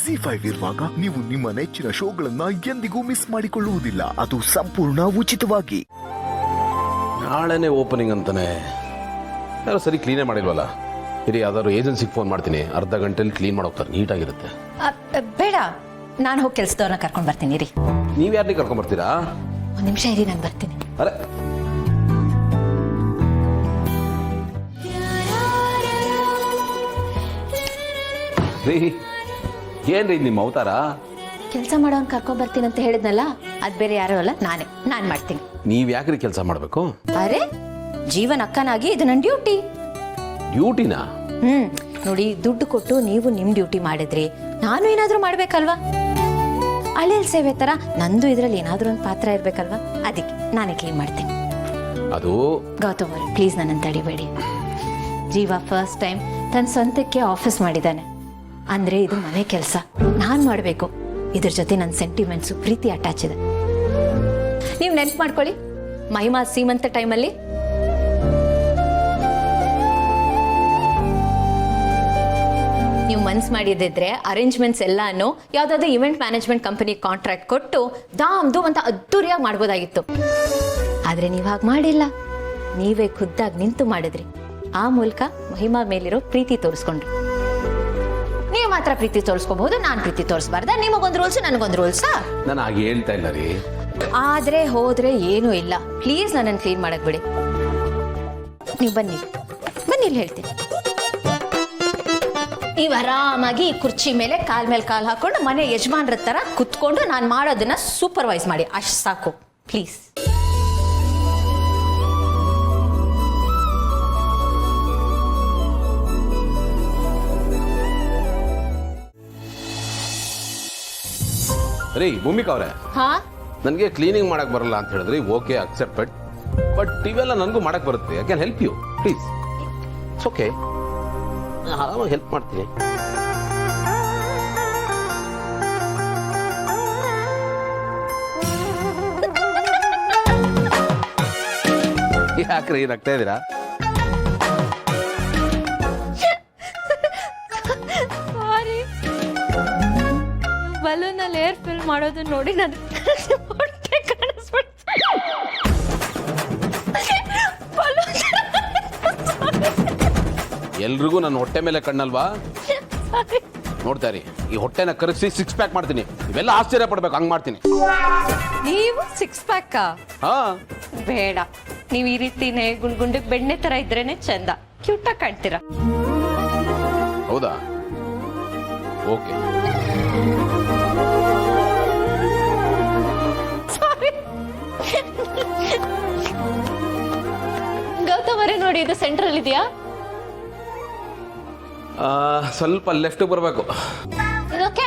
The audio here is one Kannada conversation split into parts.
ZEE5 ಇರುವಾಗ ನೀವು ನಿಮ್ಮ ನೆಚ್ಚಿನ ಶೋಗಳನ್ನ ಎಂದಿಗೂ ಮಿಸ್ ಮಾಡಿಕೊಳ್ಳುವುದಿಲ್ಲ. ಅದು ಸಂಪೂರ್ಣ ಉಚಿತವಾಗಿ. ನಾಳೆನೇ ಓಪನಿಂಗ್ ಅಂತಾನೆ, ಯಾರು ಸರಿ ಕ್ಲೀನೇ ಮಾಡಿಲ್ವಲ್ಲ. ಇರಿ, ಯಾವ್ದಾದ್ರು ಏಜೆನ್ಸಿಗೆ ಫೋನ್ ಮಾಡ್ತೀನಿ, ಅರ್ಧ ಗಂಟೆಲಿ ಕ್ಲೀನ್ ಮಾಡೋಗ್ತಾರೆ, ನೀಟಾಗಿರುತ್ತೆ. ಬೇಡ, ನಾನು ಹೋಗಿ ಕೆಲಸದವ್ರನ್ನ ಕರ್ಕೊಂಡು ಬರ್ತೀನಿ ರೀ. ನೀವು ಯಾರನ್ನ ಕರ್ಕೊಂಡ್ ಬರ್ತೀರಾ? ಒಂದು ನಿಮಿಷ ಇರಿ, ನಾನು ಬರ್ತೀನಿ. ಅರೆ, ರೀ ಏನ್ರಿ ನಿಮ್ಮ ಅವತಾರ? ಕೆಲಸ ಮಾಡೋನ್ ಕರ್ಕೊಂಡ್ ಬರ್ತೀನಿ ಅಂತ ಹೇಳಿದ್ನಲ್ಲ, ಅದ್ ಬೇರೆ ಯಾರು ಅಲ್ಲ, ನಾನ್ ಮಾಡ್ತೀನಿ. ನೀವ್ ಯಾಕ್ರಿ ಕೆಲಸ ಮಾಡ್ಬೇಕು? ಅರೆ, ಜೀವನ್ ಅಕ್ಕನಾಗಿ ಇದು ನನ್ನ ಡ್ಯೂಟಿ. ಡ್ಯೂಟಿನಾ? ನೋಡಿ, ದುಡ್ಡು ಕೊಟ್ಟು ನೀವು ನಿಮ್ ಡ್ಯೂಟಿ ಮಾಡಿದ್ರಿ, ನಾನು ಏನಾದ್ರೂ ಮಾಡ್ಬೇಕಲ್ವಾ? ಹಳ್ಳಿಯಲ್ಲಿ ಸೇವೆ ತರ ನಂದು ಇದ್ರಲ್ಲಿ ಏನಾದ್ರೂ ಒಂದು ಪಾತ್ರ ಇರ್ಬೇಕಲ್ವಾ? ಅದಕ್ಕೆ ನಾನೇ ಕ್ಲೀನ್ ಮಾಡ್ತೀನಿ. ಅದು ಗೌತಮ್ ಅವರೇ, ಪ್ಲೀಸ್ ನನ್ನನ್ನು ತಡಿಬೇಡಿ. ಜೀವ ಫಸ್ಟ್ ಟೈಮ್ ತನ್ನ ಸ್ವಂತಕ್ಕೆ ಆಫೀಸ್ ಮಾಡಿದ್ದಾನೆ ಅಂದ್ರೆ ಇದು ಮನೆ ಕೆಲಸ ನಾನ್ ಮಾಡ್ಬೇಕು. ಇದ್ರ ಜೊತೆ ನನ್ನ ಸೆಂಟಿಮೆಂಟ್ಸು, ಪ್ರೀತಿ ಅಟ್ಯಾಚ್ ಇದೆ. ನೀವು ನೆನ್ಪು ಮಾಡ್ಕೊಳ್ಳಿ, ಮಹಿಮಾ ಸೀಮಂತ ಟೈಮಲ್ಲಿ ನೀವು ಮನ್ಸು ಮಾಡಿದ್ರೆ ಅರೇಂಜ್ಮೆಂಟ್ಸ್ ಎಲ್ಲಾನು ಯಾವ್ದಾದ್ರು ಇವೆಂಟ್ ಮ್ಯಾನೇಜ್ಮೆಂಟ್ ಕಂಪನಿ ಕಾಂಟ್ರಾಕ್ಟ್ ಕೊಟ್ಟು ದಾಮ್ದು ಅಂತ ಅದ್ದೂರಿಯಾಗಿ ಮಾಡ್ಬೋದಾಗಿತ್ತು. ಆದ್ರೆ ನೀವ್ ಹಾಗೆ ಮಾಡಿಲ್ಲ, ನೀವೇ ಖುದ್ದಾಗಿ ನಿಂತು ಮಾಡಿದ್ರಿ. ಆ ಮೂಲಕ ಮಹಿಮಾ ಮೇಲಿರೋ ಪ್ರೀತಿ ತೋರಿಸ್ಕೊಂಡ್ರಿ. ನೀವು ಮಾತ್ರ ಪ್ರೀತಿ ತೋರಿಸ್ಕೋಬಹುದು, ನಾನ್ ಪ್ರೀತಿ ತೋರಿಸಬಾರ್ದ? ನಿಮಗೊಂದು ರೂಲ್ಸ್, ನನಗೊಂದು ರೂಲ್ಸಾ? ನಾನು ಹಾಗೆ ಹೇಳ್ತಾ ಇಲ್ಲ ರೀ. ಆದ್ರೆ ಹೋದ್ರೆ ಏನೂ ಇಲ್ಲ. ಪ್ಲೀಸ್ ನನ್ನನ್ನು ಕ್ಲೀನ್ ಮಾಡಕ್ ಬಿಡಿ. ನೀವು ಬನ್ನಿ ಇಲ್ಲಿ ಹೇಳ್ತೀನಿ. ನೀವು ಆರಾಮಾಗಿ ಈ ಕುರ್ಚಿ ಮೇಲೆ ಕಾಲ್ ಹಾಕೊಂಡು ಮನೆ ಯಜಮಾನ್ರ ತರ ಕುತ್ಕೊಂಡು ನಾನು ಮಾಡೋದನ್ನ ಸೂಪರ್ವೈಸ್ ಮಾಡಿ, ಅಷ್ಟು ಸಾಕು ಪ್ಲೀಸ್. ರೀ ಭೂಮಿಕಾ ಅವರೇ, ಹಾ, ನನಗೆ ಕ್ಲೀನಿಂಗ್ ಮಾಡಕ್ ಬರಲ್ಲ ಅಂತ ಹೇಳಿದ್ರಿ. Okay, accepted. ಬಟ್ ಇವೆಲ್ಲ ನನಗೂ ಮಾಡಕ್ ಬರುತ್ತೆ. I can help you, please. It's okay, ಆರಾಮಾಗಿ ಹೆಲ್ಪ್ ಮಾಡ್ತೀನಿ. ಯಾಕ್ರಿ ನಗ್ತಾ ಇದ್ದೀರಾ? ಬಲೂನಲ್ಲಿ ಏರ್ ಫಿಲ್ ಮಾಡೋದು ನೋಡಿ ನಾನು ಎಲ್ರಿಗೂ ನನ್ನ ಹೊಟ್ಟೆ ಮೇಲೆ ಕಣ್ಣಲ್ವಾ? ನೋಡ್ತಾ ಇರಿ, ಈ ಹೊಟ್ಟೆನ ಕರಗಿಸಿ 6 ಪ್ಯಾಕ್ ಮಾಡ್ತೀನಿ. ಇವೆಲ್ಲ ಆಶ್ಚರ್ಯ ಪಡ್ಬೇಕು, ಹಂಗ್ ಮಾಡ್ತೀನಿ. ನೀವು 6 ಪ್ಯಾಕ್? ಹಾ, ಬೇಡ. ನೀವು ಈ ರೀತಿನೇ ಗುಂಡ್ಗುಂಡಕ್ ಬೆಣ್ಣೆ ತರ ಇದ್ರೇನೆ ಚಂದ, ಕ್ಯೂಟ್ ಆಗಿ ಕಾಣ್ತೀರಾ. ಹೌದಾ? ಓಕೆ. ಗೌತಮ್ ಅವರೇ, ನೋಡಿ ಇದು ಸೆಂಟ್ರಲ್ ಇದೆಯಾ? ಸ್ವಲ್ಪ ಲೆಫ್ಟ್ ಬರಬೇಕು. ಇದಕ್ಕೆ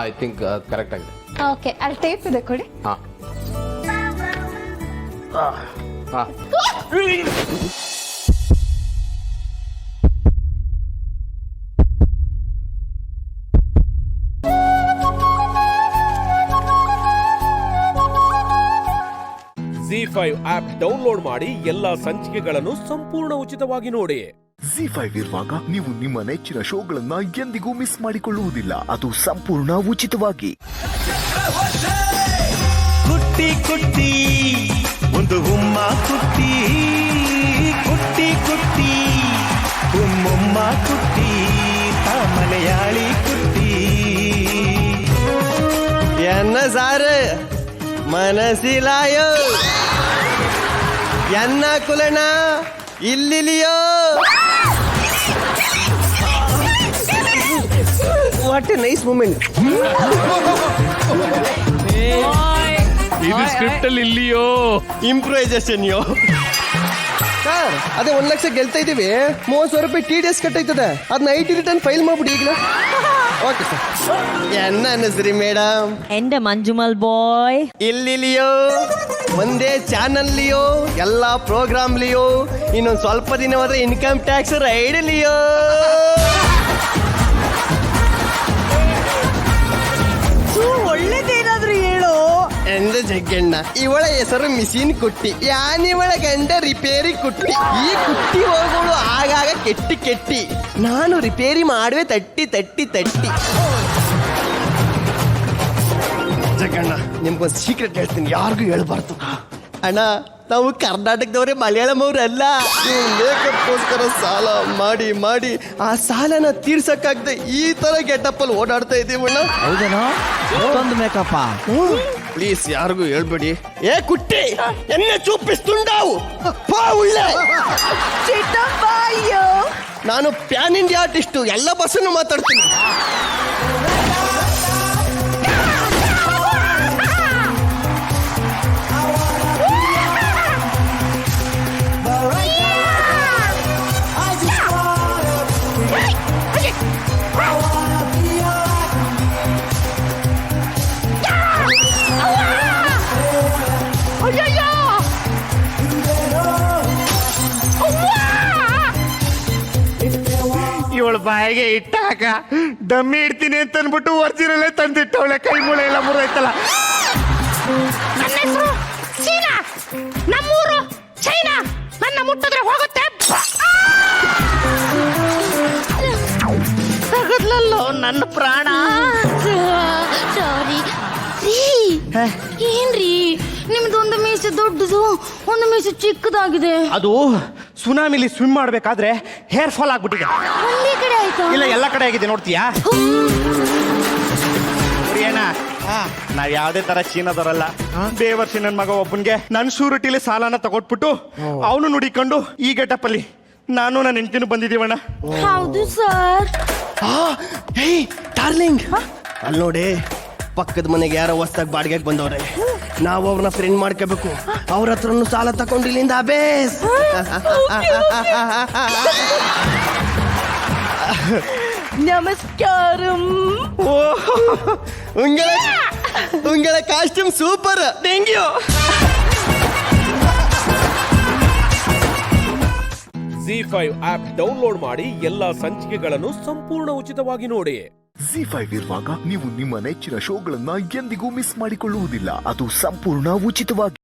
ಐ ಥಿಂಕ್ ಕರೆಕ್ಟ್ ಆಗಿದೆ. ಓಕೆ, ಅಲ್ಲಿ ಟೇಪ್ ಇದೆ ಕೊಡಿ. ಹಾ. ZEE5 ಆಪ್ ಡೌನ್ಲೋಡ್ ಮಾಡಿ ಎಲ್ಲಾ ಸಂಚಿಕೆಗಳನ್ನು ಸಂಪೂರ್ಣ ಉಚಿತವಾಗಿ ನೋಡಿ. ZEE5 ಇರುವಾಗ ನೀವು ನಿಮ್ಮ ನೆಚ್ಚಿನ ಶೋಗಳನ್ನ ಎಂದಿಗೂ ಮಿಸ್ ಮಾಡಿಕೊಳ್ಳುವುದಿಲ್ಲ. ಅದು ಸಂಪೂರ್ಣ ಉಚಿತವಾಗಿ. ಕುಟ್ಟಿ ಕುಟ್ಟಿ ಒಂದು ಹುಮ್ಮ ಕುಟ್ಟಿ, ಕುಟ್ಟಿ ಕುಟ್ಟಿ ಹುಮ್ಮುಮ್ಮ ಕುಟ್ಟಿ, ಮಲಯಾಳಿ ಕುಟ್ಟಿ. ಎನ್ನ ಸಾರು ಮನಸ್ಸಿಲಾಯೋ, ಎನ್ನ ಕುಲಣ ಇಲ್ಲಿಲಿಯೋ. What a nice moment. ಇದು ಸ್ಕ್ರಿಪ್ಟ್ ಅಲ್ಲಿ ಇಲ್ಲಿಯೋ, ಇಂಪ್ರೂವೈಸೇಷನ್ ಯೋ. ಸರ್, ಅದೇ 1 ಲಕ್ಷ ಗೆಲ್ತಾ ಇದೀವಿ. 30,000 ರೂಪಾಯಿ TDS ಕಟ್ಟಾಯ್ತದೆ, ಅದನ್ನ IT ರಿಟರ್ನ್ ಫೈಲ್ ಮಾಡ್ಬಿಡಿ ಈಗ. Okay sir. ಎನ್ನ ಹೆಸರಿ ಮೇಡಮ್? എന്റെ ಮಂಜುಮಲ್ ಬಾಯ್. ಇಲ್ಲಿಲಿಯೋ, ಒಂದೇ ಚಾನಲ್ಲಿಯೋ, ಎಲ್ಲಾ ಪ್ರೋಗ್ರಾಮ್ಲಿಯೋ, ಇನ್ನೊಂದು ಸ್ವಲ್ಪ ದಿನ ಹೋದ್ರೆ ಇನ್ಕಮ್ ಟ್ಯಾಕ್ಸ್ ರೈಡ್ಲಿಯೋ. ಒಳ್ಳೇದೇನಾದ್ರೂ ಹೇಳು. ಎಂದ ಜಗ್ಗಣ್ಣ, ಇವಳ ಹೆಸರು ಮಿಸಿನ್ ಕುಟ್ಟಿ, ಯಾನಿವಳ ಗಂಡ ರಿಪೇರಿ ಕುಟ್ಟಿ. ಈ ಕುಟ್ಟಿ ಹೋಗೋಳು ಆಗಾಗ ಕೆಟ್ಟಿ ಕೆಟ್ಟಿ, ನಾನು ರಿಪೇರಿ ಮಾಡುವೆ ತಟ್ಟಿ ತಟ್ಟಿ ತಟ್ಟಿ. ಅಣ್ಣ ನಿಮ್ಗೊಂದು ಸೀಕ್ರೆಟ್ ಹೇಳ್ತೀನಿ, ಯಾರಿಗೂ ಹೇಳ್ಬಾರ್ದು. ಅಣ್ಣ ನಾವು ಕರ್ನಾಟಕದವರೇ ಮಲಯಾಳಂ ಅವರಲ್ಲ. ಮೇಕಪ್ಗೋಸ್ಕರ ಸಾಲ ಮಾಡಿ ಮಾಡಿ ಆ ಸಾಲನ ತೀರ್ಸಕ್ಕಾಗದೆ ಈ ತರ ಗೆಟಪ್ಪಲ್ಲಿ ಓಡಾಡ್ತಾ ಇದೀವಣ್ಣ. ಹೌದೇನೋ ಅಷ್ಟೊಂದು ಮೇಕಪ್ಪ. ಪ್ಲೀಸ್ ಯಾರಿಗೂ ಹೇಳ್ಬೇಡಿ. ಏ ಕುಟ್ಟಿ ಎನ್ನೆ ಚೂಪಿಸ್ತುಂಡಾವು ಒಳ್ಳೆ ನಾನು ಪ್ಯಾನ್ ಇಂಡಿಯಾ ಆರ್ಟಿಸ್ಟು, ಎಲ್ಲ ಬಸ್ಸನ್ನು ಮಾತಾಡ್ತೀನಿ. ಇವಳು ಬಾಯಿಗೆ ಇಟ್ಟಾಕ ಡಮ್ಮಿ ಇಡ್ತೀನಿ ಅಂತ ಅನ್ಬಿಟ್ಟು ಒರಿಜಿನಲ್ಲೇ ತಂದಿಟ್ಟವಳೆ. ಕೈ ಮೂಳೆ ಎಲ್ಲ ಮುರಿದೈತಲ್ಲ. ನನ್ನ ಹೆಸರು ಚೀನಾ, ನಮ್ಮೂರು ಚೈನಾ, ನನ್ನ ಮುಟ್ಟಿದ್ರೆ ಹೋಗುತ್ತೆ. ತಗದ್ಲಲ್ಲೋ ನನ್ನ ಪ್ರಾಣ. ಸಾರಿ ಏನ್ರಿ ನಿಮ್ದು ಒಂದು ಮೀಸೆ ದೊಡ್ಡದು, ಒಂದು ಮೀಸೆ ಚಿಕ್ಕದಾಗಿದೆ. ಅದು ಸುನಾಮಿಲಿ ಸ್ವಿಮ್ ಮಾಡ್ಬೇಕಾದ್ರೆ ಹೇರ್ ಫಾಲ್ ಆಗ್ಬಿಟ್ಟಿದೆ. ಒಂದೇ ಕಡೆ ಆಯ್ತಾ? ಇಲ್ಲ ಎಲ್ಲ ಕಡೆ ಆಗಿದೆ, ನೋಡ್ತೀಯಾ? ಅಣ್ಣ ನಾವ್ ಯಾವ್ದೇ ತರ ಚೀನಾದವರಲ್ಲ. ದೇವರ್ಷಿ ನನ್ ಮಗ ಒಬ್ಬನ್ಗೆ ನನ್ ಶೂರಿಟಿಲಿ ಸಾಲನ ತಗೊಟ್ಬಿಟ್ಟು ಅವನು ನುಡಿಕೊಂಡು ಈ ಗೆಟಪ್ ಅಲ್ಲಿ ನಾನು ನನ್ನ ಹೆಂಡತಿನೂ ಬಂದಿದೀವಣ್ಣ. ಹೌದು ಸರ್. ಡಾರ್ಲಿಂಗ್ ಅಲ್ಲಿ ನೋಡಿ, ಪಕ್ಕದ ಮನೆಗೆ ಯಾರೋ ಹೊಸ್ದಾಗಿ ಬಾಡಿಗೆಗೆ ಬಂದವ್ರೆ. ನಾವು ಅವ್ರನ್ನ ಫ್ರೆಂಡ್ ಮಾಡ್ಕೋಬೇಕು. ಅವ್ರ ಹತ್ರನು ಸಾಲ ತಗೊಂಡು ಇಲ್ಲಿಂದ ಅಬೇಸ್. ನಮಸ್ಕಾರಂ. ಉಂಗಳ costume super. Thank you. ZEE5 app download ಮಾಡಿ ಎಲ್ಲಾ ಸಂಚಿಕೆಗಳನ್ನು ಸಂಪೂರ್ಣ ಉಚಿತವಾಗಿ ನೋಡಿ. ZEE5 ಇರುವಾಗ ನೀವು ನಿಮ್ಮ ನೆಚ್ಚಿನ ಶೋಗಳನ್ನ ಎಂದಿಗೂ ಮಿಸ್ ಮಾಡಿಕೊಳ್ಳುವುದಿಲ್ಲ. ಅದು ಸಂಪೂರ್ಣ ಉಚಿತವಾಗಿ.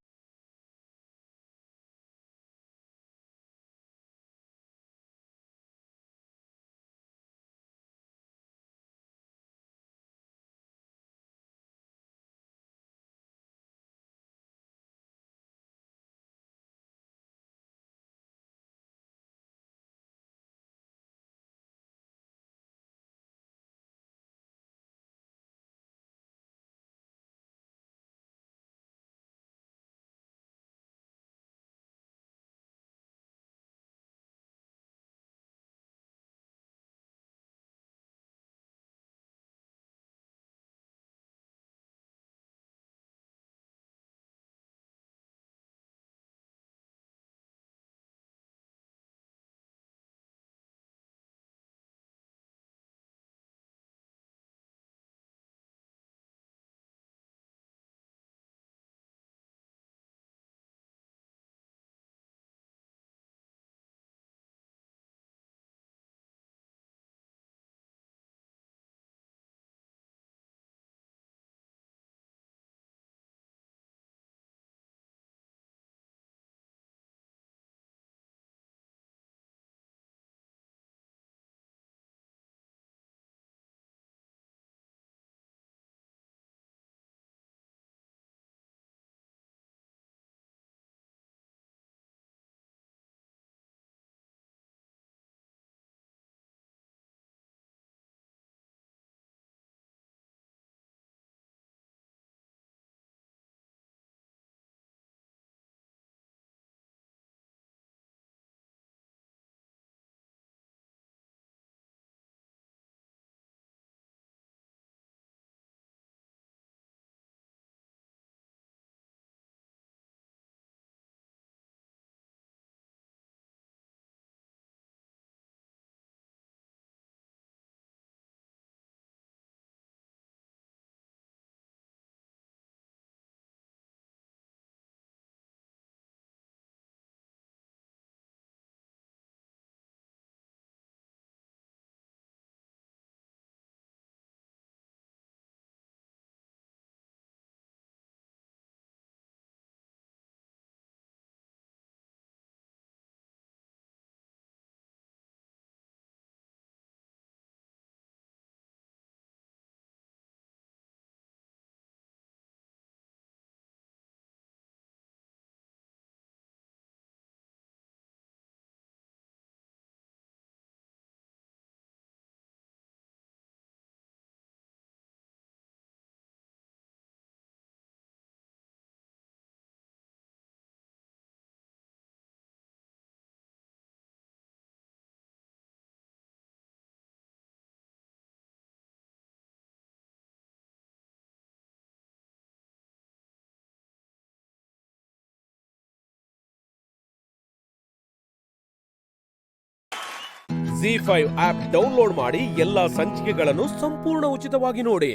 ZEE5 ಆಪ್ ಡೌನ್ಲೋಡ್ ಮಾಡಿ ಎಲ್ಲಾ ಸಂಚಿಕೆಗಳನ್ನು ಸಂಪೂರ್ಣ ಉಚಿತವಾಗಿ ನೋಡಿ.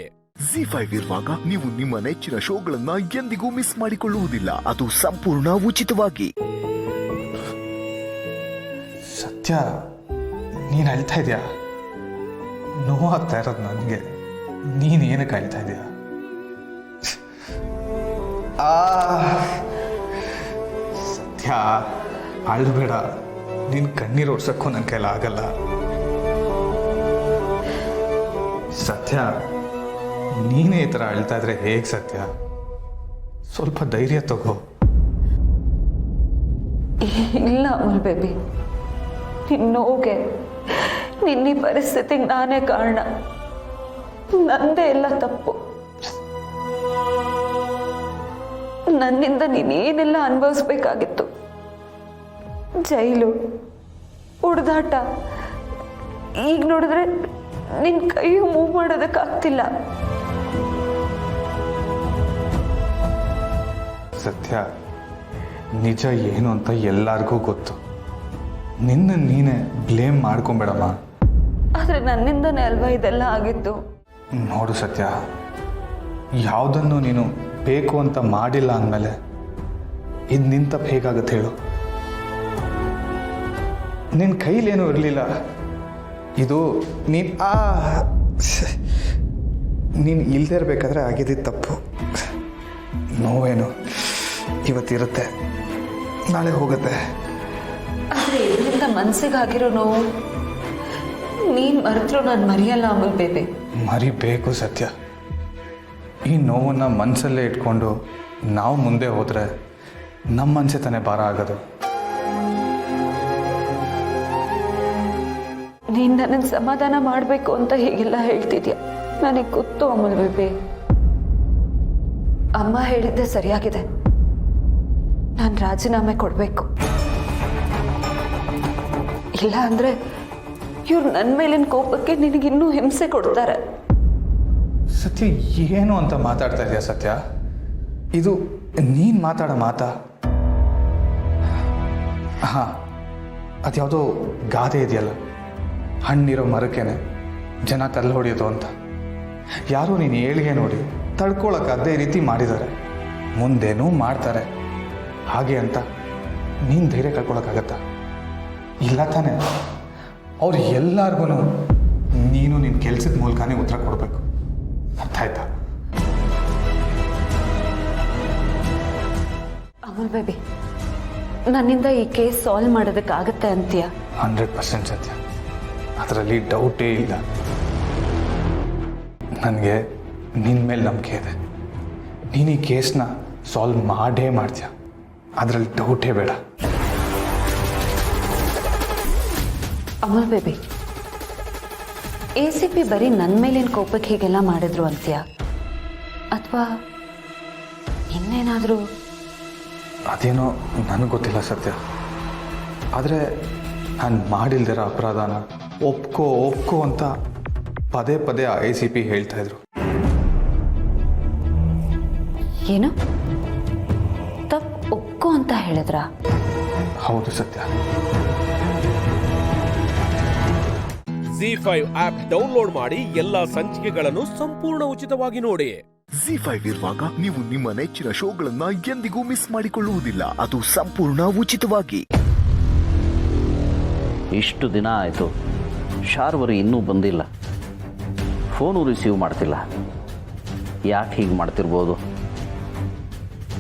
ZEE5 ಇರುವಾಗ ನೀವು ನಿಮ್ಮ ನೆಚ್ಚಿನ ಶೋಗಳನ್ನ ಎಂದಿಗೂ ಮಿಸ್ ಮಾಡಿಕೊಳ್ಳುವುದಿಲ್ಲ. ಅದು ಸಂಪೂರ್ಣ ಉಚಿತವಾಗಿ. ಸತ್ಯ, ನೀನು ಅಳ್ತಾ ಇದೆಯಾ? ನೋವಾಗ್ತಾ ಇರೋದು ನನಗೆ. ನೀನು ಏನಕ್ಕೆ ಅಳ್ತಾ ಇದೆಯಾ? ಸತ್ಯ, ಅಳ್ಬೇಡ. ನೀನು ಕಣ್ಣೀರು ಓಡ್ಸೋಕ್ಕೂ ನನ್ನ ಕೈಲಿ ಆಗಲ್ಲ. ಸತ್ಯ, ನೀನೇ ಈ ಥರ ಅಳ್ತಾ ಇದ್ರೆ ಹೇಗೆ ಸತ್ಯ? ಸ್ವಲ್ಪ ಧೈರ್ಯ ತಗೋ. ಇಲ್ಲ ಅಮಲ್ ಬೇಬಿ, ನಿನ್ನ ನೋವಿಗೆ ನಿನ್ನ ಪರಿಸ್ಥಿತಿಗೆ ನಾನೇ ಕಾರಣ. ನಂದೇ ಎಲ್ಲ ತಪ್ಪು. ನನ್ನಿಂದ ನೀನೇನೆಲ್ಲ ಅನುಭವಿಸ್ಬೇಕಾಗಿತ್ತು. ಜೈಲು, ಹುಡುದಾಟ. ಈಗ ನೋಡಿದ್ರೆ ನಿನ್ನ ಕೈ ಮೂವ್ ಮಾಡೋದಕ್ಕಾಗ್ತಿಲ್ಲ. ಸತ್ಯ, ನಿಜ ಏನು ಅಂತ ಎಲ್ಲರಿಗೂ ಗೊತ್ತು. ನೀನೇ ಬ್ಲೇಮ್ ಮಾಡ್ಕೊಂಬೇಡಮ್ಮ. ಆದರೆ ನನ್ನಿಂದನೇ ಅಲ್ವಾ ಇದೆಲ್ಲ ಆಗಿತ್ತು. ನೋಡು ಸತ್ಯ, ಯಾವುದನ್ನು ನೀನು ಬೇಕು ಅಂತ ಮಾಡಿಲ್ಲ ಅಂದಮೇಲೆ ಇದು ನಿನ್ನ ತಪ್ಪು ಹೇಗಾಗುತ್ತೆ ಹೇಳು? ನಿನ್ನ ಕೈಲೇನೂ ಇರಲಿಲ್ಲ. ಇದು ನೀನು ಇಲ್ಲದೆ ಇರಬೇಕಾದ್ರೆ ಆಗಿದ್ದ ತಪ್ಪು. ನೋವೇನು ಇವತ್ತಿರುತ್ತೆ, ನಾಳೆ ಹೋಗುತ್ತೆ. ಆದರೆ ಇದರಿಂದ ಮನಸ್ಸಿಗಾಗಿರೋ ನೋವು ನೀನು ಮರೆತರೂ ನಾನು ಮರೆಯಲ್ಲ ಅಮಲ್ ಬೇಬಿ. ಮರಿಬೇಕು ಸತ್ಯ. ಈ ನೋವನ್ನು ಮನಸ್ಸಲ್ಲೇ ಇಟ್ಕೊಂಡು ನಾವು ಮುಂದೆ ಹೋದರೆ ನಮ್ಮ ಮನಸ್ಸೇ ತಾನೇ ಭಾರ ಆಗೋದು. ನೀನು ನನ್ನನ್ನು ಸಮಾಧಾನ ಮಾಡಬೇಕು ಅಂತ ಹೀಗೆಲ್ಲ ಹೇಳ್ತಿದ್ಯಾ. ನನಗೆ ಗೊತ್ತು ಅಮಲ್ ಬೇಬಿ. ಅಮ್ಮ ಹೇಳಿದ್ದೆ ಸರಿಯಾಗಿದೆ. ನಾನು ರಾಜೀನಾಮೆ ಕೊಡಬೇಕು. ಇಲ್ಲ ಅಂದರೆ ಇವ್ರು ನನ್ನ ಮೇಲಿನ ಕೋಪಕ್ಕೆ ನಿನಗಿನ್ನೂ ಹಿಂಸೆ ಕೊಡ್ತಾರೆ. ಸತ್ಯ, ಏನು ಅಂತ ಮಾತಾಡ್ತಾ ಇದೆಯಾ ಸತ್ಯ? ಇದು ನೀನು ಮಾತಾಡೋ ಮಾತಾ? ಹಾಂ, ಅದ್ಯಾವುದೋ ಗಾದೆ ಇದೆಯಲ್ಲ, ಹಣ್ಣಿರೋ ಮರಕ್ಕೇನೆ ಜನ ಕಲ್ಲು ಹೊಡೆಯೋದು ಅಂತ. ಯಾರೋ ನೀನು ಏಳಿಗೆ ನೋಡಿ ತಡ್ಕೊಳಕ್ಕೆ ಅದೇ ರೀತಿ ಮಾಡಿದ್ದಾರೆ, ಮುಂದೇನೂ ಮಾಡ್ತಾರೆ. ಹಾಗೆ ಅಂತ ನೀನು ಧೈರ್ಯ ಕಳ್ಕೊಳಕ್ಕಾಗತ್ತಾ? ಇಲ್ಲ ತಾನೆ. ಅವ್ರು ಎಲ್ಲರಿಗೂ ನೀನು ನಿನ್ನ ಕೆಲಸದ ಮೂಲಕನೇ ಉತ್ತರ ಕೊಡಬೇಕು. ಅರ್ಥ ಆಯ್ತಾ? ಅಮಲ್ ಬೇಬಿ, ನನ್ನಿಂದ ಈ ಕೇಸ್ ಸಾಲ್ವ್ ಮಾಡೋದಕ್ಕಾಗತ್ತೆ ಅಂತೀಯ? 100% ಸತ್ಯ, ಅದರಲ್ಲಿ ಡೌಟೇ ಇಲ್ಲ. ನನಗೆ ನಿನ್ನ ಮೇಲೆ ನಂಬಿಕೆ ಇದೆ. ನೀನು ಈ ಕೇಸ್ನ ಸಾಲ್ವ್ ಮಾಡೇ ಮಾಡ್ತೀಯ, ಅದರಲ್ಲಿ ಡೌಟೇ ಬೇಡ. ಅಮಲ್ ಬೇಬಿ, ACP ಬರೀ ನನ್ನ ಮೇಲಿನ ಕೋಪಕ್ಕೆ ಹೀಗೆಲ್ಲ ಮಾಡಿದ್ರು ಅಂತೀಯ, ಅಥವಾ ಇನ್ನೇನಾದರೂ? ಅದೇನೋ ನನಗೆ ಗೊತ್ತಿಲ್ಲ ಸತ್ಯ. ಆದರೆ ನಾನು ಮಾಡಿಲ್ದಿರೋ ಅಪರಾಧನ ಒಪ್ಕೋ ಅಂತ ಪದೇ ಪದೇ ACP ಹೇಳ್ತಾ ಇದ್ರು. ಏನು ತಪ್ಪು ಒಪ್ಕೋ ಅಂತ ಹೇಳಿದ್ರಾ? ಹೌದು ಸತ್ಯ. ZEE5 ಆಪ್ ಡೌನ್ಲೋಡ್ ಮಾಡಿ ಎಲ್ಲಾ ಸಂಚಿಕೆಗಳನ್ನು ಸಂಪೂರ್ಣ ಉಚಿತವಾಗಿ ನೋಡಿ. ZEE5 ಇರುವಾಗ ನೀವು ನಿಮ್ಮ ನೆಚ್ಚಿನ ಶೋಗಳನ್ನ ಎಂದಿಗೂ ಮಿಸ್ ಮಾಡಿಕೊಳ್ಳುವುದಿಲ್ಲ. ಅದು ಸಂಪೂರ್ಣ ಉಚಿತವಾಗಿ. ಇಷ್ಟು ದಿನ ಆಯಿತು, ಶಾರ್ವರಿ ಇನ್ನೂ ಬಂದಿಲ್ಲ. ಫೋನು ರಿಸೀವ್ ಮಾಡ್ತಿಲ್ಲ. ಯಾಕೆ ಹೀಗೆ ಮಾಡ್ತಿರ್ಬೋದು?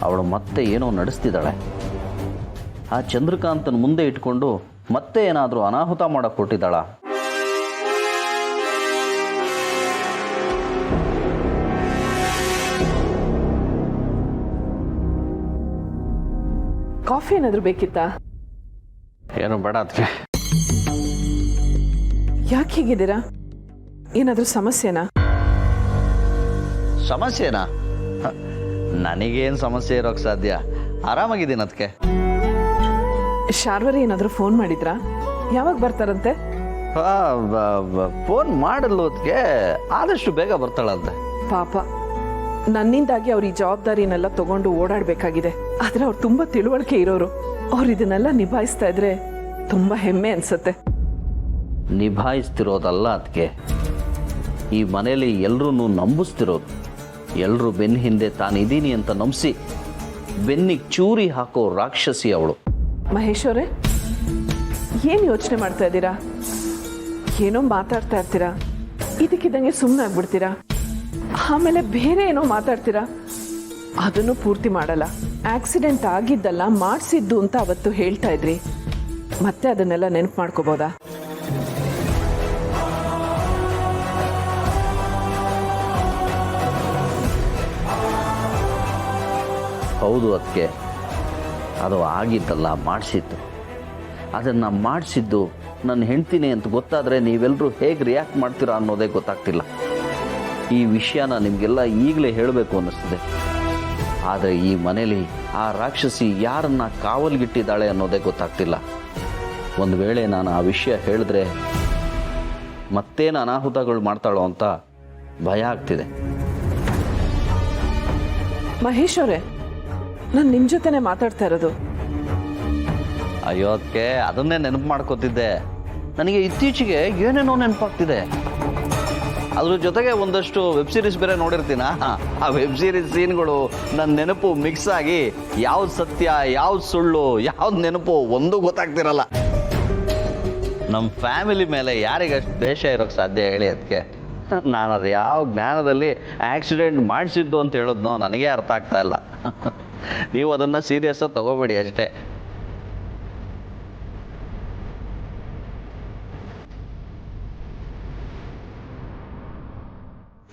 ಅವಳು ಮತ್ತೆ ಏನೋ ನಡೆಸ್ತಿದ್ದಾಳೆ. ಆ ಚಂದ್ರಕಾಂತನ ಮುಂದೆ ಇಟ್ಕೊಂಡು ಮತ್ತೆ ಏನಾದರೂ ಅನಾಹುತ ಮಾಡಕ್ಕೆ ಕೊಟ್ಟಿದ್ದಾಳ? ಕಾಫಿ ಏನಾದರೂ ಬೇಕಿತ್ತಾ? ಏನು ಬೇಡ ಅದಕ್ಕೆ. ಯಾಕೆ ಹೀಗಿದ್ದೀರಾ? ಏನಾದರೂ ಸಮಸ್ಯೆನಾ? ಸಮಸ್ಯೆನಾ? ನನಗೇನು ಸಮಸ್ಯೆ ಇರೋಕ್ಕೆ ಸಾಧ್ಯ? ಆರಾಮಾಗಿದ್ದೀನಿ ಅದಕ್ಕೆ. ಶಾರ್ವರಿ ಏನಾದರೂ ಫೋನ್ ಮಾಡಿದ್ರಾ? ಯಾವಾಗ ಬರ್ತಾರಂತೆ? ಫೋನ್ ಮಾಡಲು ಅದಕ್ಕೆ ಆದಷ್ಟು ಬೇಗ ಬರ್ತಾಳಂತೆ. ಪಾಪ, ನನ್ನಿಂದಾಗಿ ಅವ್ರು ಈ ಜವಾಬ್ದಾರಿನೆಲ್ಲ ತಗೊಂಡು ಓಡಾಡಬೇಕಾಗಿದೆ. ಆದರೆ ಅವ್ರು ತುಂಬ ತಿಳುವಳಿಕೆ ಇರೋರು. ಅವ್ರು ಇದನ್ನೆಲ್ಲ ನಿಭಾಯಿಸ್ತಾ ಇದ್ರೆ ತುಂಬ ಹೆಮ್ಮೆ ಅನ್ಸುತ್ತೆ. ನಿಭಾಯಿಸ್ತಿರೋದಲ್ಲ ಅದಕ್ಕೆ. ಈ ಮನೇಲಿ ಎಲ್ಲರೂ ನಂಬಿಸ್ತಿರೋದು. ಎಲ್ಲರೂ ಬೆನ್ನ ಹಿಂದೆ ತಾನಿದ್ದೀನಿ ಅಂತ ನಂಬಿಸಿ ಬೆನ್ನಿಗೆ ಚೂರಿ ಹಾಕೋ ರಾಕ್ಷಸಿ ಅವಳು. ಮಹೇಶ್ ಅವರೇ, ಏನು ಯೋಚನೆ ಮಾಡ್ತಾ ಇದ್ದೀರಾ? ಏನೋ ಮಾತಾಡ್ತಾ ಇರ್ತೀರಾ, ಇದಕ್ಕಿದ್ದಂಗೆ ಸುಮ್ಮನೆ ಆಗ್ಬಿಡ್ತೀರಾ, ಆಮೇಲೆ ಬೇರೆ ಏನೋ ಮಾತಾಡ್ತೀರಾ. ಅದನ್ನು ಪೂರ್ತಿ ಮಾಡಲ್ಲ. ಆಕ್ಸಿಡೆಂಟ್ ಆಗಿದ್ದಲ್ಲ, ಮಾಡಿಸಿದ್ದು ಅಂತ ಅವತ್ತು ಹೇಳ್ತಾ ಇದ್ರಿ. ಮತ್ತೆ ಅದನ್ನೆಲ್ಲ ನೆನಪು ಮಾಡ್ಕೋಬೋದಾ? ಹೌದು, ಅದಕ್ಕೆ ಅದು ಆಗಿದ್ದಲ್ಲ, ಮಾಡಿಸಿದ್ದು. ಅದನ್ನು ಮಾಡಿಸಿದ್ದು ನನ್ನ ಹೆಂಡ್ತಿನೇ ಅಂತ ಗೊತ್ತಾದರೆ ನೀವೆಲ್ಲರೂ ಹೇಗೆ ರಿಯಾಕ್ಟ್ ಮಾಡ್ತೀರಾ ಅನ್ನೋದೇ ಗೊತ್ತಾಗ್ತಿಲ್ಲ. ಈ ವಿಷಯನ ನಿಮಗೆಲ್ಲ ಈಗಲೇ ಹೇಳಬೇಕು ಅನ್ನಿಸ್ತಿದೆ. ಆದರೆ ಈ ಮನೇಲಿ ಆ ರಾಕ್ಷಸಿ ಯಾರನ್ನ ಕಾವಲ್ಗಿಟ್ಟಿದ್ದಾಳೆ ಅನ್ನೋದೇ ಗೊತ್ತಾಗ್ತಿಲ್ಲ. ಒಂದು ವೇಳೆ ನಾನು ಆ ವಿಷಯ ಹೇಳಿದ್ರೆ ಮತ್ತೇನು ಅನಾಹುತಗಳು ಮಾಡ್ತಾಳೋ ಅಂತ ಭಯ ಆಗ್ತಿದೆ. ಮಹೇಶ್ ಅವರೇ, ನಾನು ನಿಮ್ಮ ಜೊತೆನೆ ಮಾತಾಡ್ತಾ ಇರೋದು. ಅಯ್ಯೋ, ಅದಕ್ಕೆ ಅದನ್ನೇ ನೆನಪು ಮಾಡ್ಕೋತಿದ್ದೆ. ನನಗೆ ಇತ್ತೀಚೆಗೆ ಏನೇನೋ ನೆನಪಾಗ್ತಿದೆ. ಅದ್ರ ಜೊತೆಗೆ ಒಂದಷ್ಟು ವೆಬ್ ಸೀರೀಸ್ ಬೇರೆ ನೋಡಿರ್ತೀನ. ಆ ವೆಬ್ ಸೀರೀಸ್ ಸೀನ್ಗಳು ನನ್ನ ನೆನಪು ಮಿಕ್ಸ್ ಆಗಿ ಯಾವ್ದು ಸತ್ಯ, ಯಾವ್ದು ಸುಳ್ಳು, ಯಾವ್ದು ನೆನಪು ಒಂದೂ ಗೊತ್ತಾಗ್ತಿರಲ್ಲ. ನಮ್ಮ ಫ್ಯಾಮಿಲಿ ಮೇಲೆ ಯಾರಿಗಷ್ಟು ದ್ವೇಷ ಇರೋಕ್ಕೆ ಸಾಧ್ಯ ಹೇಳಿ? ಅದಕ್ಕೆ ನಾನು ಅದು ಯಾವ ಜ್ಞಾನದಲ್ಲಿ ಆಕ್ಸಿಡೆಂಟ್ ಮಾಡಿಸಿದ್ದು ಅಂತ ಹೇಳೋದ್ನೋ ನನಗೆ ಅರ್ಥ ಆಗ್ತಾ ಇಲ್ಲ. ನೀವು ಅದನ್ನು ಸೀರಿಯಸ್ಸಾಗಿ ತಗೋಬೇಡಿ ಅಷ್ಟೇ.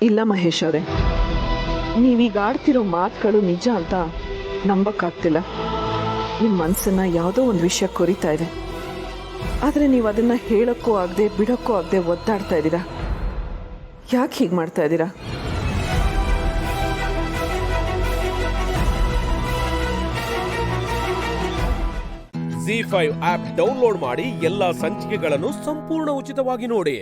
ಇಲ್ಲ ಮಹೇಶ್ ಅವರೇ, ನೀವೀಗ ಆಡ್ತಿರೋ ಮಾತುಗಳು ನಿಜ ಅಂತ ನಂಬಕ್ಕಾಗ್ತಿಲ್ಲ. ನಿಮ್ಮ ಮನಸ್ಸನ್ನ ಯಾವುದೋ ಒಂದು ವಿಷಯ ಕೊರಿತಾ ಇದೆ. ಆದರೆ ನೀವು ಅದನ್ನು ಹೇಳೋಕ್ಕೂ ಆಗದೆ ಬಿಡೋಕ್ಕೂ ಆಗದೆ ಒದ್ದಾಡ್ತಾ ಇದ್ದೀರಾ. ಯಾಕೆ ಹೀಗೆ ಮಾಡ್ತಾ ಇದ್ದೀರಾ? ZEE5 ಆಪ್ ಡೌನ್ಲೋಡ್ ಮಾಡಿ ಎಲ್ಲಾ ಸಂಚಿಕೆಗಳನ್ನು ಸಂಪೂರ್ಣ ಉಚಿತವಾಗಿ ನೋಡಿ.